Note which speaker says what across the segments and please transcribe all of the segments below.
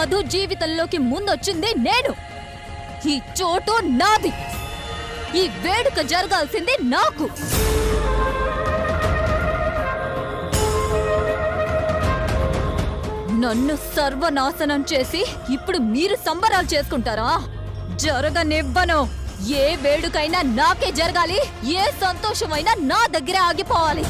Speaker 1: మధు జీవితంలోకి ముందొచ్చింది నేను. ఈ చోటు నాది. ఈ వేడుక జరగాల్సింది నాకు. నన్ను సర్వనాశనం చేసి ఇప్పుడు మీరు సంబరాలు చేసుకుంటారా? జరగనివ్వను. ఏ వేడుకైనా నాకే జరగాలి. ఏ సంతోషమైనా నా దగ్గరే ఆగిపోవాలి.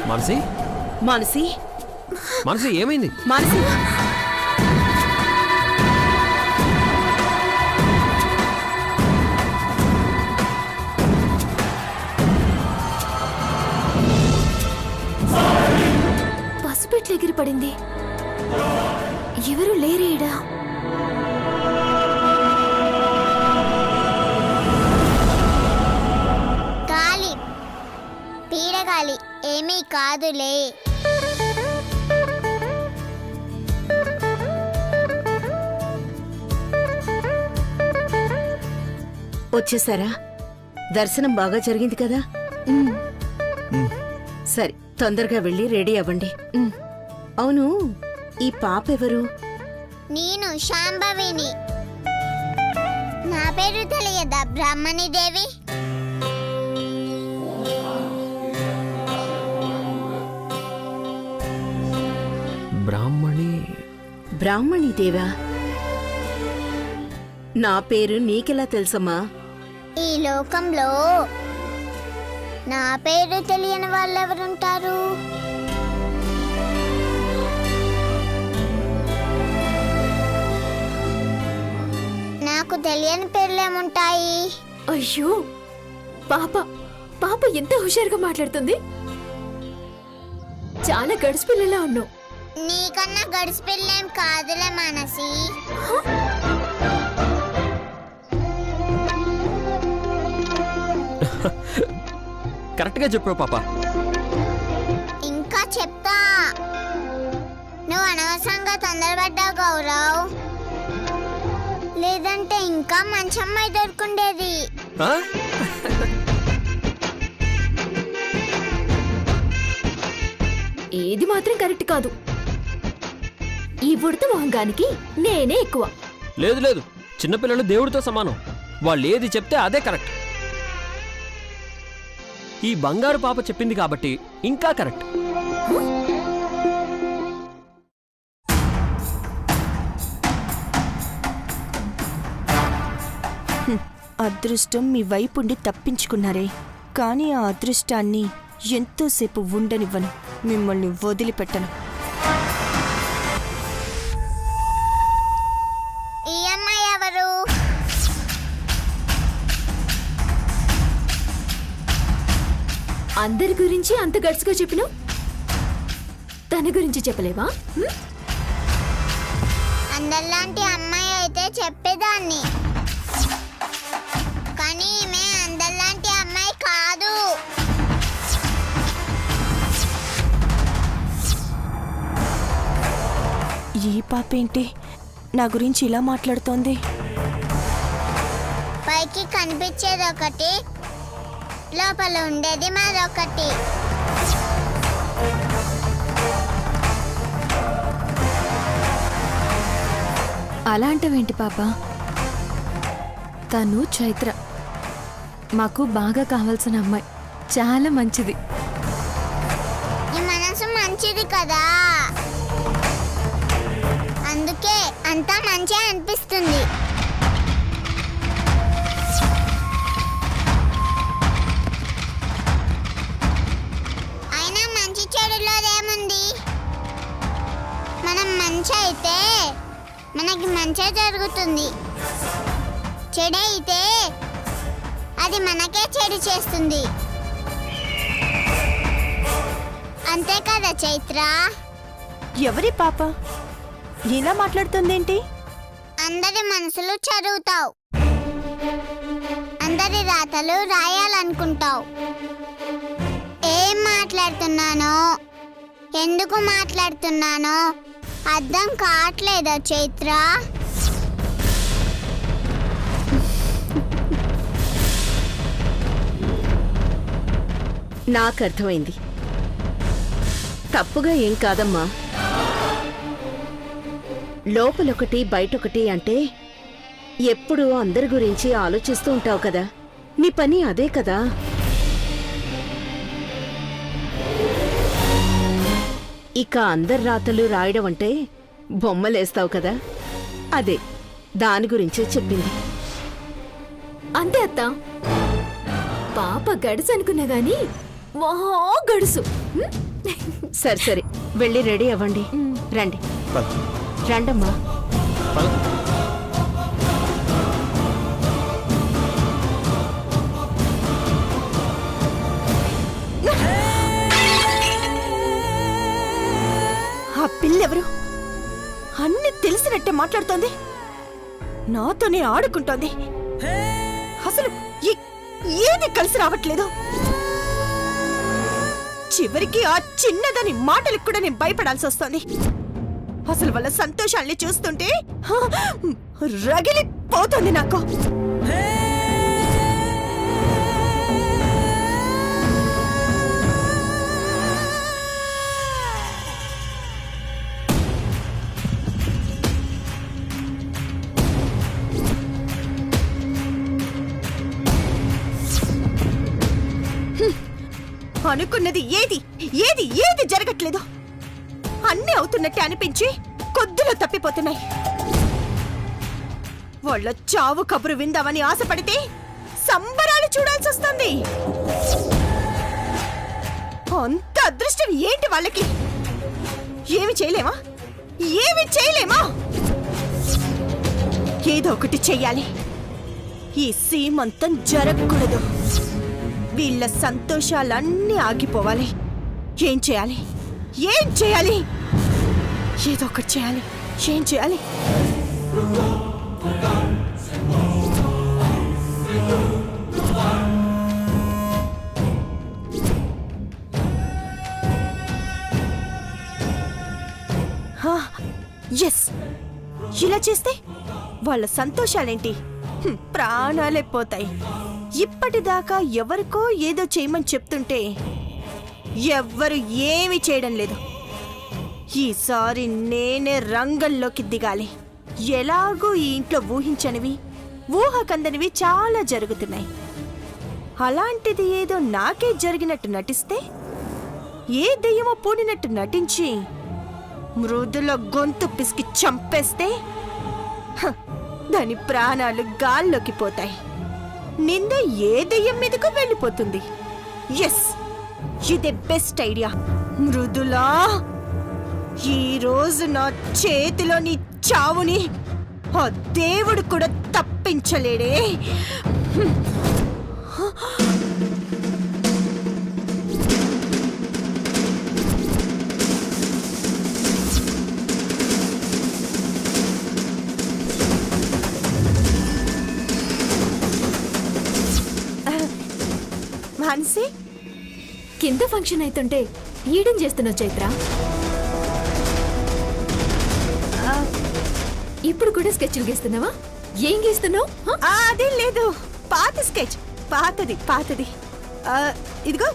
Speaker 2: మానసి
Speaker 3: మానసి
Speaker 2: మానసి ఏమైంది?
Speaker 3: మానసి
Speaker 1: పసుపెట్లు ఎగిరి పడింది. ఎవరు లేరేడా?
Speaker 4: గాలి పీడగాలి ఏమీ కాదులే.
Speaker 3: వచ్చేసారా? దర్శనం బాగా జరిగింది కదా? సరే తొందరగా వెళ్ళి రెడీ అవ్వండి. అవును, ఈ పాప ఎవరు?
Speaker 4: నేను శాంభవిని. నా పేరు తెలియదా బ్రాహ్మణి దేవి?
Speaker 3: బ్రాహ్మణి దేవా? నా పేరు నీకెలా తెలుసమ్మా?
Speaker 4: ఈ లోకంలో నా పేరు తెలియని వాళ్ళు ఎవరుంటారు? నాకు తెలియని పేర్లేముంటాయి?
Speaker 5: అయ్యో పాప పాప ఎంత హుషారుగా మాట్లాడుతుంది. చాలా గడిచి పిల్లలా ఉన్నావు.
Speaker 4: నీకన్నా గడిచి పిల్లేం కాదులే మానసి.
Speaker 2: కరెక్ట్గా చెప్పావు పాప.
Speaker 4: ఇంకా చెప్తా. నువ్వు అనవసరంగా తొందరపడ్డావు గౌరవ్. లేదంటే ఇంకా మంచి అమ్మాయి దొరుకుండేది.
Speaker 2: ఆ?
Speaker 5: ఏది మాత్రం కరెక్ట్ కాదు. ఈ ఉడత మొహంగానికి నేనే ఎక్కువ.
Speaker 2: లేదు లేదు, చిన్నపిల్లలు దేవుడితో సమానం. వాళ్ళు ఏది చెప్తే అదే కరెక్ట్. ఈ బంగారు పాప చెప్పింది కాబట్టి ఇంకా కరెక్ట్.
Speaker 6: అదృష్టం మీ వైపుండి తప్పించుకున్నారే, కానీ ఆ అదృష్టాన్ని ఎంతోసేపు ఉండనివ్వను. మిమ్మల్ని వదిలిపెట్టను.
Speaker 4: ఈ అమ్మాయి ఎవరు?
Speaker 5: అందరి గురించి అంత గడుచుగా చెప్పినావు, తన గురించి చెప్పలేవా?
Speaker 4: అందరిలాంటి అమ్మాయి అయితే చెప్పేదాన్ని, కానీ ఈమె అందరిలాంటి అమ్మాయి కాదు.
Speaker 6: ఈ పాపేంటి నా గురించి ఇలా మాట్లాడుతోంది?
Speaker 4: పైకి కనిపించేది ఒకటి, లోపల ఉండేది మరొకటి.
Speaker 1: అలాంటివేంటి పాప? తను చైత్ర, మాకు బాగా కావాల్సిన అమ్మాయి. చాలా మంచిది.
Speaker 4: నీ మనసు మంచిది కదా, అందుకే అంతా మంచిగా అనిపిస్తుంది. అయినా మంచి చెడులోదేముంది? మనం మంచి అయితే మనకి మంచి జరుగుతుంది, చెడైతే అది మనకే చెడు చేస్తుంది. అంతే కదా చైత్ర?
Speaker 6: ఎవరి పాప ఇలా మాట్లాడుతుందేంటి?
Speaker 4: అందరి మనసులు చదువుతావు, అందరి రాతలు రాయాలనుకుంటావు. ఏం మాట్లాడుతున్నానో, ఎందుకు మాట్లాడుతున్నానో అర్థం కావట్లేదా చైత్ర?
Speaker 3: నాకు అర్థమైంది. తప్పుగా ఏం కాదమ్మా. లోపలొకటి బయటొకటి అంటే ఎప్పుడూ అందరి గురించి ఆలోచిస్తూ ఉంటావు కదా. నీ పని అదే కదా. ఇక అందరి రాతలు రాయడం అంటే బొమ్మలేస్తావు కదా, అదే దాని గురించే చెప్పింది.
Speaker 5: అంతే అత్త. పాప గడుసు అనుకున్నా గాని మహా గడుసు.
Speaker 3: సరే సరే, వెళ్ళి రెడీ అవ్వండి. రండి రండమ్మా.
Speaker 6: ఆ పిల్లెవరు? అన్ని తెలిసినట్టే మాట్లాడుతోంది, నాతోనే ఆడుకుంటోంది. అసలు ఏది కలిసి రావట్లేదు. చివరికి ఆ చిన్నదని మాటలకు కూడా నేను భయపడాల్సి వస్తోంది. అసలు వాళ్ళ సంతోషాల్ని చూస్తుంటే రగిలిపోతుంది నాకు. అనుకున్నది ఏది ఏది ఏది జరగట్లేదు. అన్నీ అవుతున్నట్టే అనిపించి కొద్దిలో తప్పిపోతున్నాయి. వాళ్ళ చావు కబురు విందామని ఆశపడితే సంబరాలు చూడాల్సి వస్తుంది. అంత అదృష్టం ఏంటి వాళ్ళకి? ఏమి చేయలేమా? ఏమి చేయలేమా? ఏదో ఒకటి చెయ్యాలి. ఈ సీమంతం జరగకూడదు. వీళ్ళ సంతోషాలన్నీ ఆగిపోవాలి. ఏం చేయాలి? ఏం చేయాలి? ఏదో ఒకటి చేయాలి. ఏం చేయాలి? ఎస్, ఇలా చేస్తే వాళ్ళ సంతోషాలేంటి ప్రాణాలే పోతాయి. ఇప్పటిదాకా ఎవరికో ఏదో చేయమని చెప్తుంటే ఎవ్వరు ఏమీ చేయడం లేదు. ఈసారి నేనే రంగంలోకి దిగాలి. ఎలాగో ఈ ఇంట్లో ఊహించనివి ఊహకందనివి చాలా జరుగుతున్నాయి. అలాంటిది ఏదో నాకే జరిగినట్టు నటిస్తే, ఏ దెయ్యమో పూనినట్టు నటించి మృదుల గొంతు పిసికి చంపేస్తే దాని ప్రాణాలు గాల్లోకి పోతాయి. నింద ఏ దెయ్యం మీదకు వెళ్ళిపోతుంది. ఎస్, ఇదే బెస్ట్ ఐడియా. మృదులా, ఈ రోజు నా చేతిలో నీ చావుని ఆ దేవుడు కూడా తప్పించలేడే. మానసి,
Speaker 5: కింద ఫంక్షన్ అవుతుంటే ఈడెం చేస్తున్నావు చైత్ర? ఇప్పుడు కూడా స్కెచ్లు గీస్తున్నావా? ఏం గీస్తున్నావు?
Speaker 6: అదేం లేదు, పాత స్కెచ్. పాతది. ఇదిగో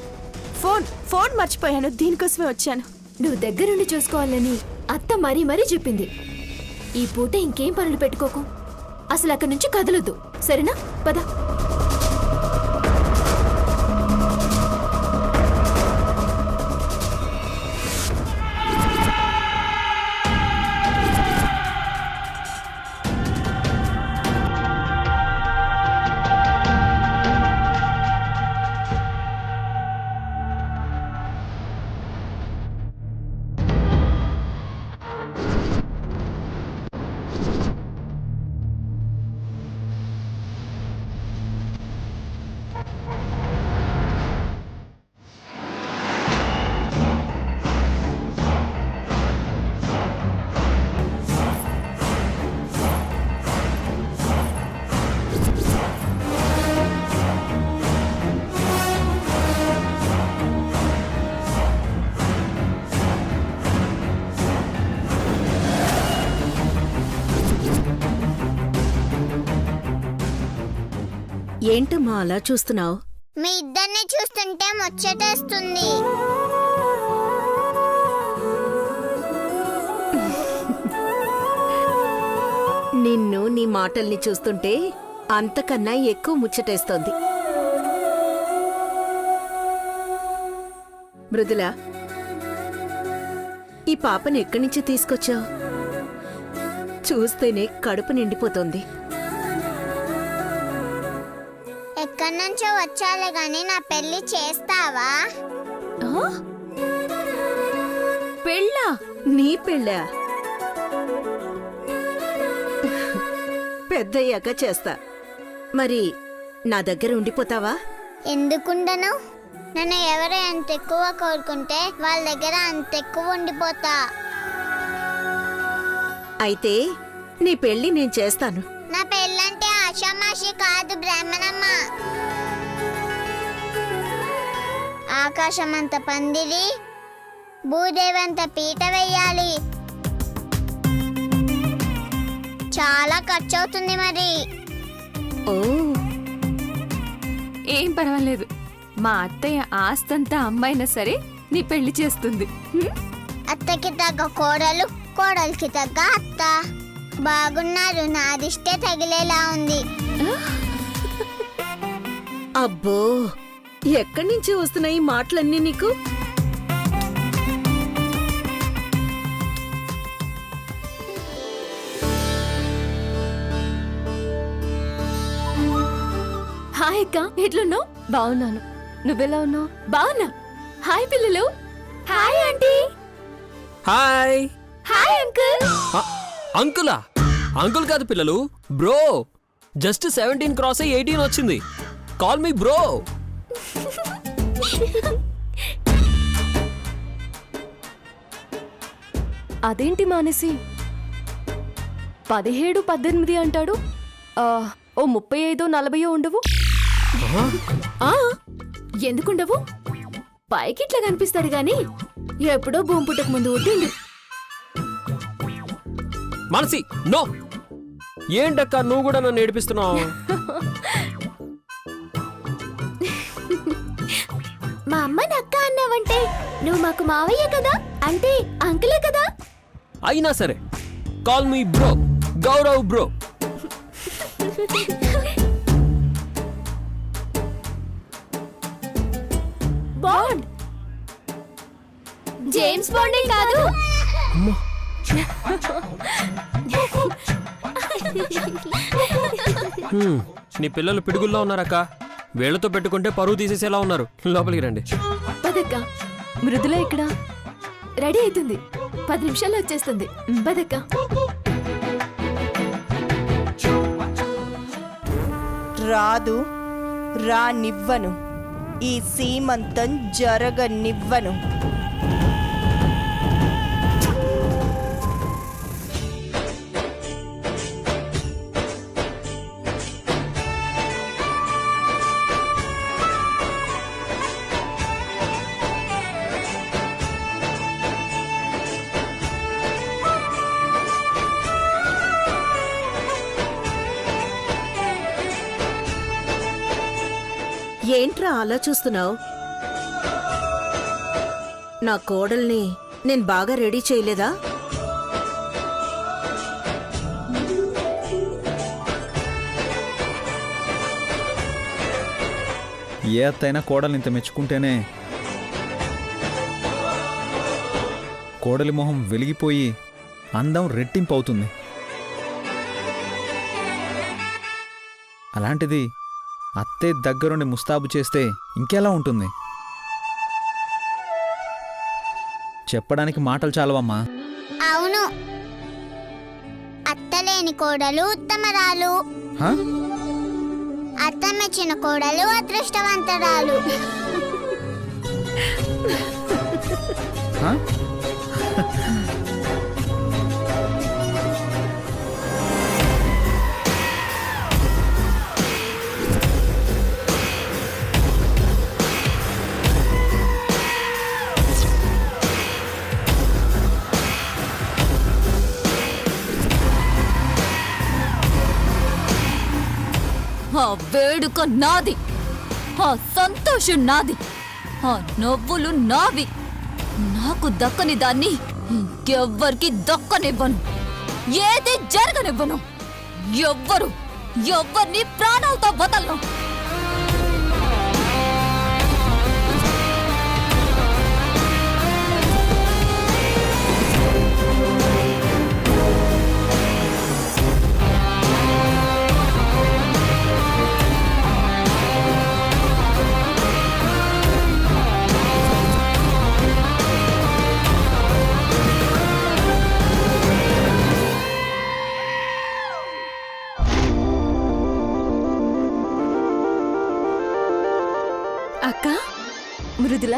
Speaker 6: ఫోన్ మర్చిపోయాను, దీనికోసమే వచ్చాను.
Speaker 5: నువ్వు దగ్గరుండి చూసుకోవాలని అత్త మరీ మరీ చెప్పింది. ఈ పూట ఇంకేం పనులు పెట్టుకోకు. అసలు అక్కడి నుంచి కదలొద్దు, సరేనా? పద.
Speaker 3: ఏంటమ్మా అలా చూస్తున్నావు?
Speaker 4: మీ ఇద్దరిని చూస్తుంటే ముచ్చటేస్తుంది.
Speaker 3: నిన్ను నీ మాటల్ని చూస్తుంటే అంతకన్నా ఎక్కువ ముచ్చటేస్తోంది. మృదుల, ఈ పాపని ఎక్కడి నుంచి తీసుకొచ్చావు? చూస్తేనే కడుపు నిండిపోతోంది.
Speaker 4: ఎక్కడి నుంచో వచ్చాలే గాని నా పెళ్లి చేస్తావా?
Speaker 3: పెళ్ళా? నీ పెళ్ళా? పెద్దయ్యాక చేస్తా. మరి నా దగ్గర ఉండిపోతావా?
Speaker 4: ఎందుకుండను? నన్ను ఎవరు అంత ఎక్కువ కోరుకుంటే వాళ్ళ దగ్గర అంత ఎక్కువ ఉండిపోతా.
Speaker 3: అయితే నీ పెళ్లి నేను చేస్తాను.
Speaker 4: నా పెళ్ళంటే ఆషామాషి కాదు బ్రాహ్మణమ్మ. ఆకాశమంత పందిరి, భూదేవంత పీట వెయ్యాలి. చాలా ఖర్చు అవుతుంది మరి.
Speaker 3: ఓ,
Speaker 7: ఏం పర్వాలేదు. మా అత్తయ్య ఆస్తంతా అమ్మాయినా సరే నీ పెళ్లి చేస్తుంది.
Speaker 4: అత్తకి తగ్గ కోడలు, కోడలికి తగ్గ అత్త. బాగున్నారు, నాదిష్టే తగిలేలా ఉంది.
Speaker 3: అబ్బో, ఎక్కడి నుంచి వస్తున్నాయి ఈ మాటలన్నీ నీకు?
Speaker 5: హాయ్ అక్క, ఎట్లున్నావు?
Speaker 7: బాగున్నాను, నువ్వెలా ఉన్నావు?
Speaker 5: బావున్నా. హాయ్ పిల్లలు. Hi aunty.
Speaker 2: Hi.
Speaker 5: Hi uncle.
Speaker 2: అంకులా? అంకుల్ కాదు పిల్లలు, బ్రో. జస్ట్ 17 క్రాస్ అయ్యి 18 వచ్చింది. Call me bro.
Speaker 7: అదేంటి మానేసి 17, 18 అంటాడు? ఓ 35, 40 ఉండవు?
Speaker 5: ఎందుకుండవు? పైకి ఇట్లా కనిపిస్తాడు గాని ఎప్పుడో భూమి పుట్టక ముందు పుట్టిండు.
Speaker 2: మనసి నో. ఏంటక్క నువ్వు కూడా నన్ను ఏడిపిస్తున్నావు?
Speaker 5: మా అమ్మని అక్క అన్నావంటే నువ్వు మాకు మావయ్య కదా, అంటే అంకులే కదా.
Speaker 2: అయినా సరే call me bro. Gaurav bro.
Speaker 5: Bond. James బాండే కాదు.
Speaker 2: నీ పిల్లలు పిడుగుల్లో ఉన్నారక్క. వేళ్లతో పెట్టుకుంటే పరువు తీసేసేలా ఉన్నారు. లోపలికి రండి.
Speaker 5: పదక్క.
Speaker 7: మృదుల ఇక్కడ
Speaker 5: రెడీ అవుతుంది, 10 నిమిషాల్లో వచ్చేస్తుంది. పదక్క.
Speaker 6: రాదు, రానివ్వను. ఈ సీమంతం జరగనివ్వను.
Speaker 3: ఏంట్రా అలా చూస్తున్నావు? నా కోడల్ని నేను బాగా రెడీ చేయలేదా?
Speaker 8: ఏ అత్తైనా కోడల్ని ఇంత మెచ్చుకుంటేనే కోడలి మొహం వెలిగిపోయి అందం రెట్టింపు అవుతుంది. అలాంటిది అత్తే దగ్గరుండి ముస్తాబు చేస్తే ఇంకెలా ఉంటుంది? చెప్పడానికి మాటలు చాలవమ్మా.
Speaker 4: అవును, అత్తలేని కోడలు ఉత్తమరాలు,
Speaker 8: హా?
Speaker 4: అత్త మెచ్చిన కోడలు అదృష్టవంతరాలు.
Speaker 8: హా?
Speaker 1: ఆ వేడుక నాది, ఆ సంతోషం నాది, ఆ నవ్వులు నావి. నాకు దక్కని దాన్ని ఇంకెవ్వరికి దక్కనివ్వను, ఏది జరగనివ్వను. ఎవ్వరిని ప్రాణాలతో వదలను.
Speaker 7: అక్క, మృదుల